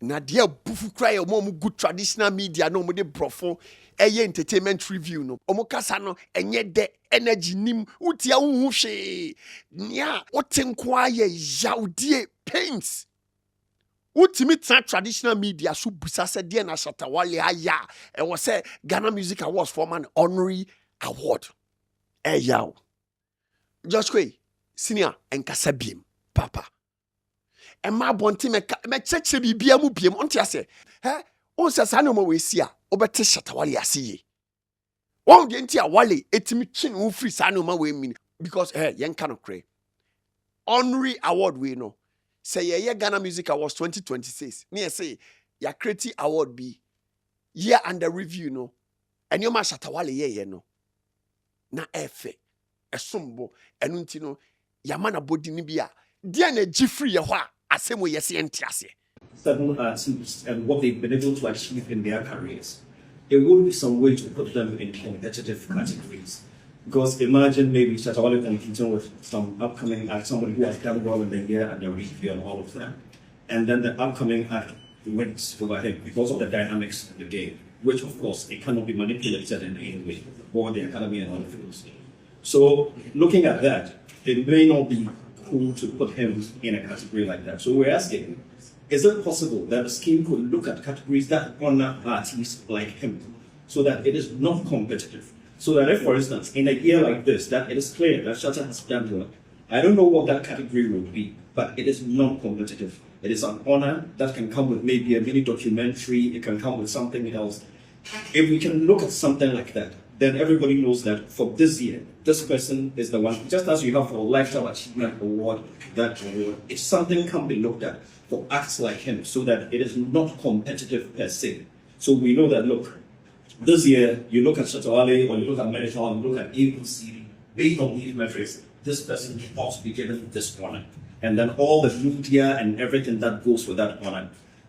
na dia bufu cry omo good traditional media no mo de brofo entertainment review no omo kasa no enye de energy nim utia hu hwe nia wotenko aye yaudie pains utimi traditional media so busa se de na Shatta Wale aya e was say Ghana Music Awards for man honorary award yaw just Quaye senior enkasa biem papa Emma bonti me cheche bibia mu biem onti ase on se sa no mo we si a obete Shatta Wale ase ye won de nti a Wale etimi twi no free sa no ma we mi because yen ka no kre honorary award we no say ye Ghana Music Awards 2026 me say ya create award be year under review no enyo ma Shatta Wale ye no na efe esombo enu nti no ya mana body ni bia dia na free ye ho a asemo yesi entiase certain artists and what they've been able to achieve in their careers, there would be some way to put them in competitive categories. Because imagine maybe Shatta Wale competing with some upcoming act, somebody who has done well in the year and the review and all of that. And then the upcoming act wins over him because of the dynamics of the game, which of course it cannot be manipulated in any way, or the academy and all of those. So looking at that, it may not be cool to put him in a category like that. So we're asking, is it possible that the scheme could look at categories that honor artists like him so that it is not competitive? So that if, for instance, in a year like this, that it is clear that Shatta has done well, I don't know what that category would be, but it is not competitive. It is an honor that can come with maybe a mini documentary, it can come with something else. If we can look at something like that, then everybody knows that for this year, this person is the one, just as you have for a Lifetime Achievement Award, that award, if something can be looked at for acts like him so that it is not competitive per se. So we know that, look, this year, you look at Shatta Wale or you look at Medical, you look at ABC, based on these metrics, this person ought to be given this honor. And then all the media and everything that goes with that honor.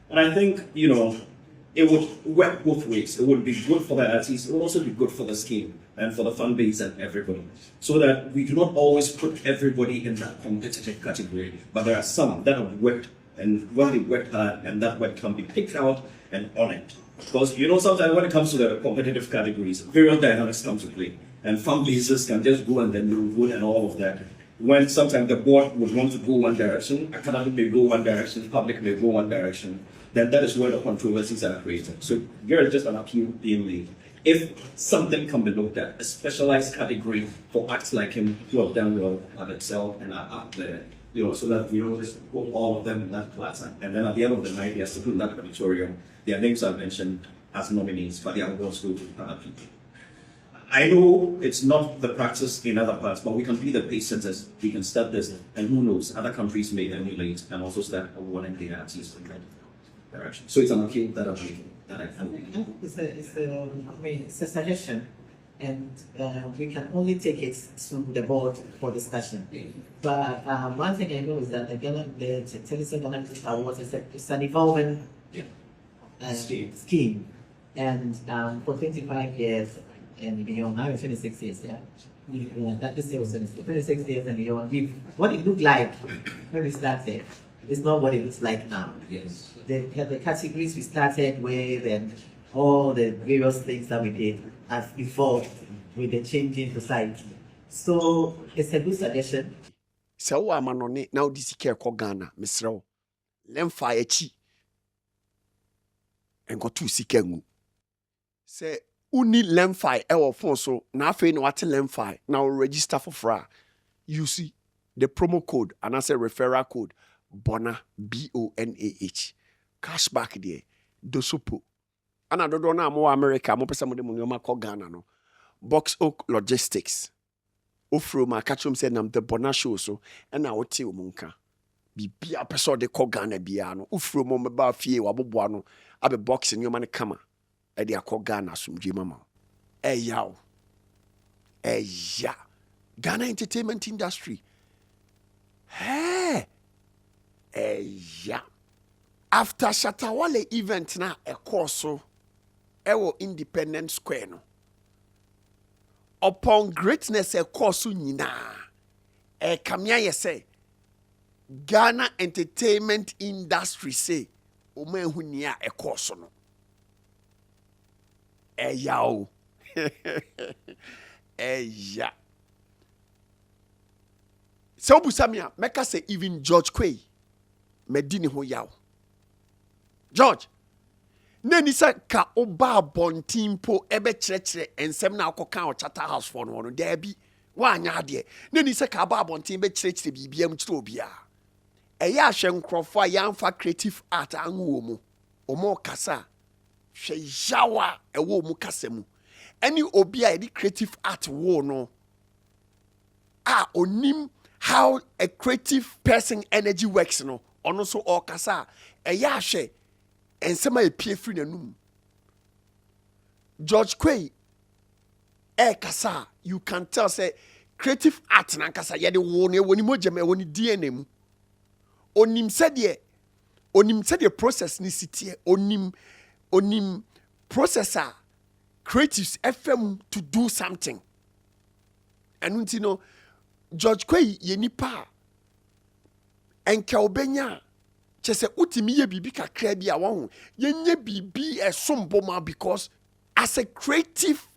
And I think, it would work both ways. It would be good for the artists, it would also be good for the scheme and for the fan base and everybody. So that we do not always put everybody in that competitive category, but there are some that have worked, and when they worked hard, and that work can be picked out and honored. Because sometimes when it comes to the competitive categories, various dynamics come to play. And fan bases can just go and then vote and all of that. When sometimes the board would want to go one direction, academy may go one direction, public may go one direction, then that is where the controversies are created. So here is just an appeal being made. If something can be looked at, a specialized category for acts like him who have done well at itself and are up there, so that we don't just put all of them in that class. And then at the end of the night, they are still in that auditorium. Their names are mentioned as nominees, but the awards go to other people. I know it's not the practice in other parts, but we can be the pace setters. We can start this, and who knows, other countries may emulate and also start awarding their artists in that direction. So it's an appeal that I'm making. It's a suggestion, and we can only take it to the board for discussion. But one thing I know is that the Television Ghana Music Awards is an evolving scheme, and for 25 years and beyond, now it's 26 years, that this year was 26 years and beyond. What it looked like when we started is not what it looks like now. Yes. The categories we started with and all the various things that we did have evolved with the changing society. So it's a good suggestion. So amanone now this care ko Ghana misro lemfa echi engo tu sika ngu say uni lemfa e phone so na afi na wate lemfa now register for fra you see the promo code and I say referral code Bonah BONAH cashback there dosopo ana dodo na mo America mo pesa mo de mo nyoma ko Ghana no Box Oak Logistics ofro ma catch him said nam TheBonahShow so and na wote o munka bibia pesa de ko Ghana bia no ofro mo me ba fie waboboa no abe box nyoma ne kama e de akọ Ghana sumdwe mama yaw Ghana entertainment industry after Shatta Wale event na ekoso ewo Independence Square no upon greatness ekoso nyina kamia ye say Ghana entertainment industry say man who near a course no. Yao. Yeah. So Busamia, make us say even George Quaye, Medini ho yao. George, nani sa ka oba bontin po ebe chere ensem na akoka o Shatta House for no there bi wa anya de. Nani sa ka ba bontin be chere bibia mu kire obia. Eya ahwe nkrofo a yamfa creative art anwo mu. Omo kasa hwe yawa ewo mu kasa mu. Any obi a di creative art wo no. Onim how a creative person energy works no. Ono so o kasa eya ahwe ensema epie free nanum. George Quaye kasa you can tell say creative art na kasa ye de wo ne woni mogema woni DNA mu. Onim said process ni sitie onim processor creatives FM to do something. And you know George Quaye ye nipa enka obenya chese utimi ye bibi kakra bi a won ye nye bibi esomboma because as a creative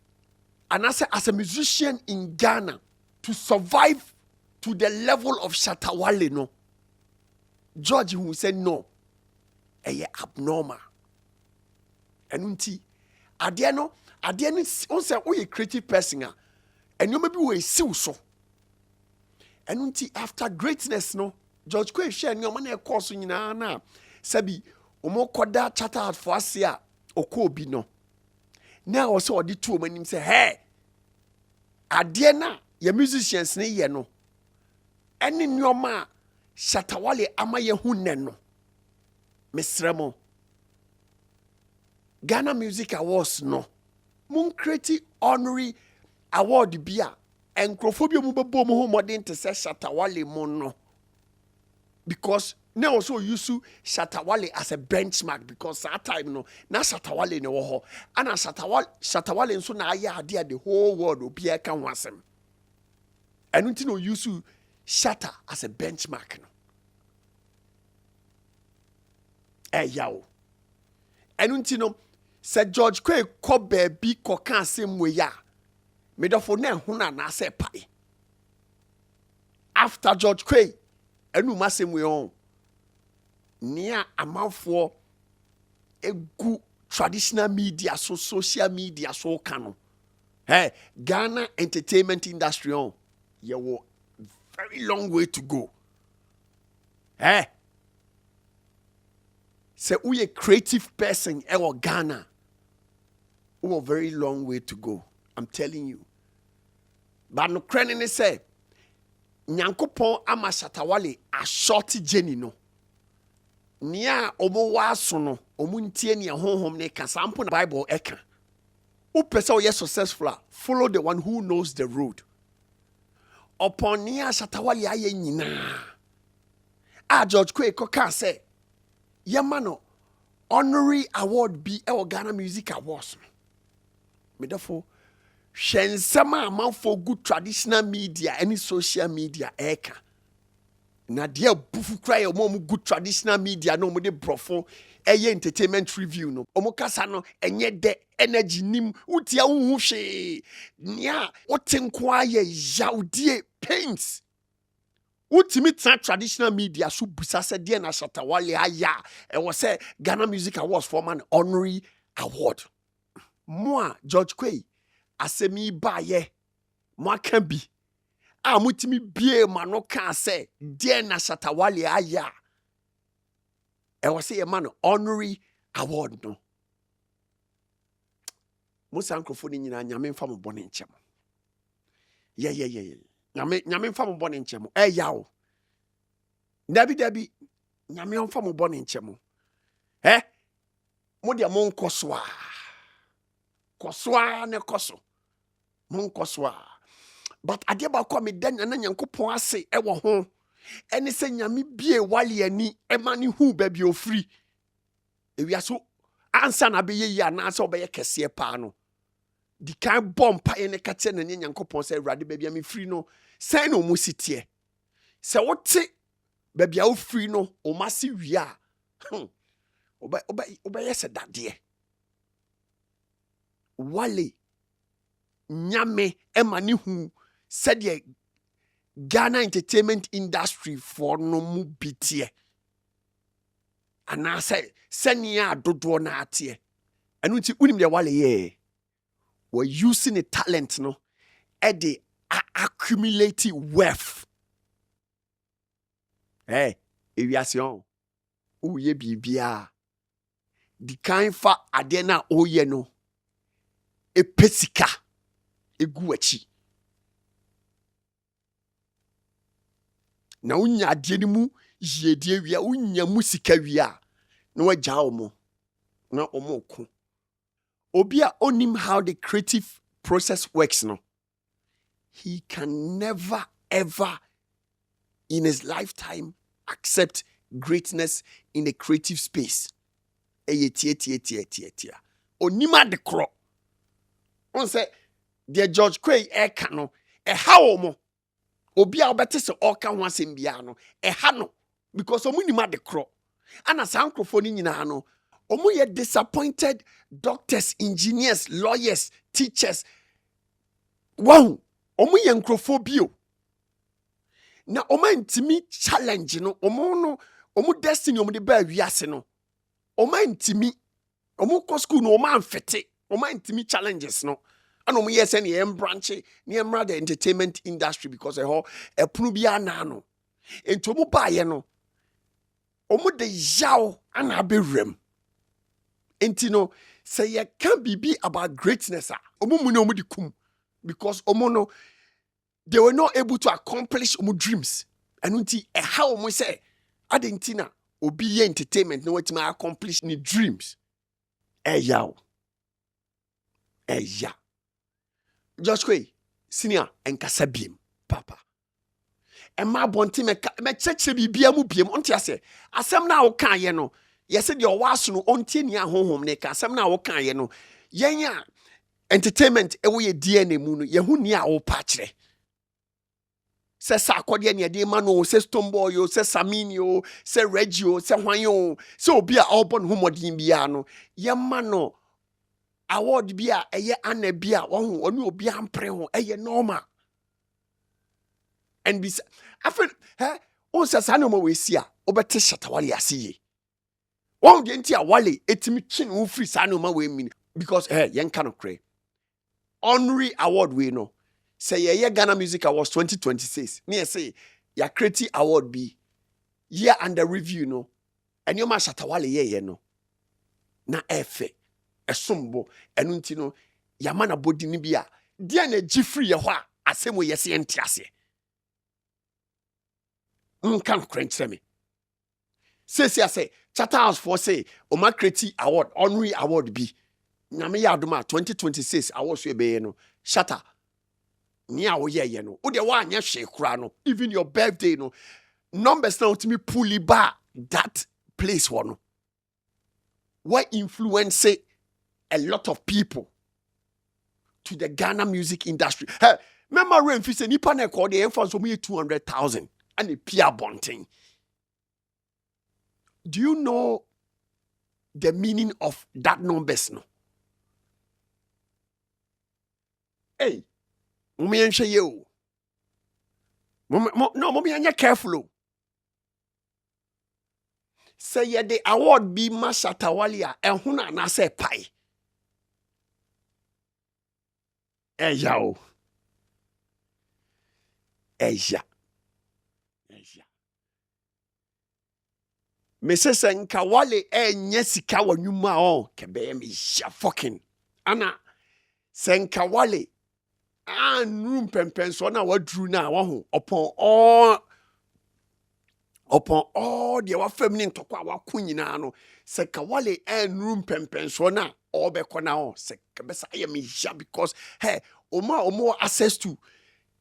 and as a musician in Ghana to survive to the level of Shatta Wale no George who said no abnormal enunti ade no on say we a creative person and you maybe we see so enunti after greatness no George Quaye share nyoma na course nyina na sabi omokoda Shatta House for asia okobi no now also odi two manim say hey ade na your musicians ne ye no eni nyoma Shatta Wale ama ye hu ne no mesremo Ghana Music Awards no mun create honorary award bia enkrofobia mu bebo mu ho modern to say Shatta Wale mo no because now also use Shatta Wale as a benchmark because that time no na Shatta Wale ne wo ho ana Shatta Wale nso na aya ade the whole world obi e kan wasem enu ti no use Shatta as a benchmark no yawo enu ti no say George Quaye ko baby ko kan asem we ya medofo na hu na say pai after George Quaye enu masem we on nia amanfo egu traditional media so social media so kano Ghana entertainment industry on you will very long way to go say we a creative person or Ghana we a very long way to go I'm telling you but no credit say Nyankopon ama Shatta Wale a short journey no nia omo waso no omo ntie ne honhom ne ka sample na Bible eka who person we successful follow the one who knows the road upon nia Shatta Wale aye nyina George Quaye ko ka say yamano honorary award bi e Ghana Music Awards me therefore shensama amanfo good traditional media any social media eka na dia bufu cry omo good traditional media no mo de brofo entertainment review no omo kasa no enye de energy nim utia hu hwe nia otenko aye yaudie paints utimi traditional media so busa se de na Shatta Wale aya e was say Ghana Music Awards for man honorary award moi George Quaye asemi baye mo aka bi mutimi bie ma no kan say de na Shatta Wale aya e was say man honorary award no musa microphone nyina nyame mfa mo bone nchem nyame mfa mo bone nchem yawo dabi nyame mfa mo bone nchem mo de mo nkoswa ne koso mo nkoswa but ade ba kwa me dan na Nyankopon ase e wo ho ene se nyame bie Wale ani e mani hu ba bi ofri ewia so ansa na be yi ana se obeye kese pa no di kan bompa ene ka che na Nyankopon se awrade ba bia me free no sai no mu sitie se wote ba bia ofri no o masi wi a Obey said that dear. Wale nyame emani hu said ye Ghana entertainment industry for no mu bitie. And I say senya dodo na atie. And unim de Wale ye. We're using a talent no at the accumulating wealth. Hey, ewiasion. Uye bibia. Di kan fa ade na oye no. E pesika. Egu achi. Na unya ade ni mu yedie wia unya musika wia. Na wagya omo. Na omo ko. Obia onim how the creative process works no. He can never ever in his lifetime accept greatness in a creative space. Tia. Onima de kro. On say the George Quaye kano ha omo. Obia obete se oka ho asem bia no ha no because omunima de kro. Ana sankrofo ni nyina no omo ye disappointed doctors, engineers, lawyers, teachers. Wow, omo ye nkrofo bio. Na omo ntimi challenge no omo destiny omo de ba wiase no. Omo ntimi omo ko school no omo amfete. Omo ntimi challenges no. And omo yes any branch near the entertainment industry because e punu bia na no. Enti omo ba ye no. Omo de yaw ana bewrem. Enti no say ye can be about greatness omo mu no omo di kum because omo no they were not able to accomplish omo dreams. And unti how omo say adentina obi ye entertainment no wetin accomplish ni dreams. Yaw. Ya. Just Quaye senior enkasa biem papa. Emma bonti me cheche bibia mu biem onti ase asem na wo kan ye no yese de owaso no onti ni ahonhom ne ka asem na wo kan ye no yenya entertainment ewo ye DNA mu no ye hu ni a wo pa kire se sakode ne de ma no se Stoneboy yo se Samini yo se Reggie se hwan yo se obi a obon homodin bia no ye ma no award bia eye ana bia wo onu obi ampre ho eye normal. And be after on says animal we see obete Shatta Wale asiye. One genti a Wale etimi chin wo free sanoma we mean because yen kind of cray. Honorary award we no. Say ye Ghana Music Awards 2026. Me say ya creative award be year under review no. And your man Shatta Wale ye no. Na efe esombo enunti no ya mana bodi ni bia. Dia na gifree ye ho a asemo yesi entiase. Can't crunch me. Say, Chatta House for say, Oma Creative Award, Honorary Award be. Name Yaduma 2026 awards we be no. Shatta. Nia wo ye no. O de wa anya hwe kura no. Even your birthday no. Numbers now to me pulley bar that place one. What influence a lot of people to the Ghana music industry. Hey, remember when fi say nipa na call the influence of me 200,000. And a Pia Bonting. Do you know the meaning of that numbers no? Hey, mummy answer you. No, mummy anya careful. Say ye the award be ma Shatta Wale and huna na say pie. Yao. Asia. Mese nka Wale enye sika wanyuma o kebe me sha fucking ana senka Wale anu pempen so na wadru na wa ho upon all the wa family ntokwa wa kunyina no senka Wale anu pempen so na obekọ na o sekebe sa ye me sha because hey omo access to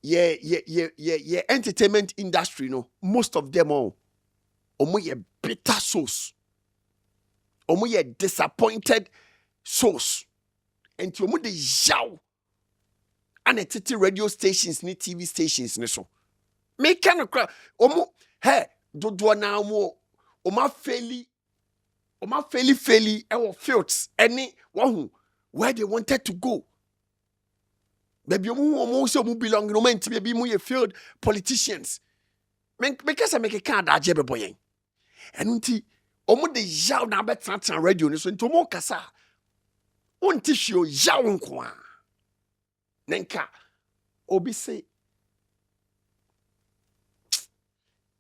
ye entertainment industry no most of them all omo ye bitter souls. Omo ye disappointed souls. And omo de yaw. And titi radio stations ni TV stations ni so. Me kind of crowd. Omo do na omo fairly Oma fairly our fields any one where they wanted to go. Baby, omo belong no man to be mu field politicians. Make us make a card that jebe boyen. And unti omo de yaw na betra radio so nti omo kasa. Unti show yaw nko a. Nenka obi say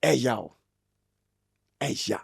yaw. Ya.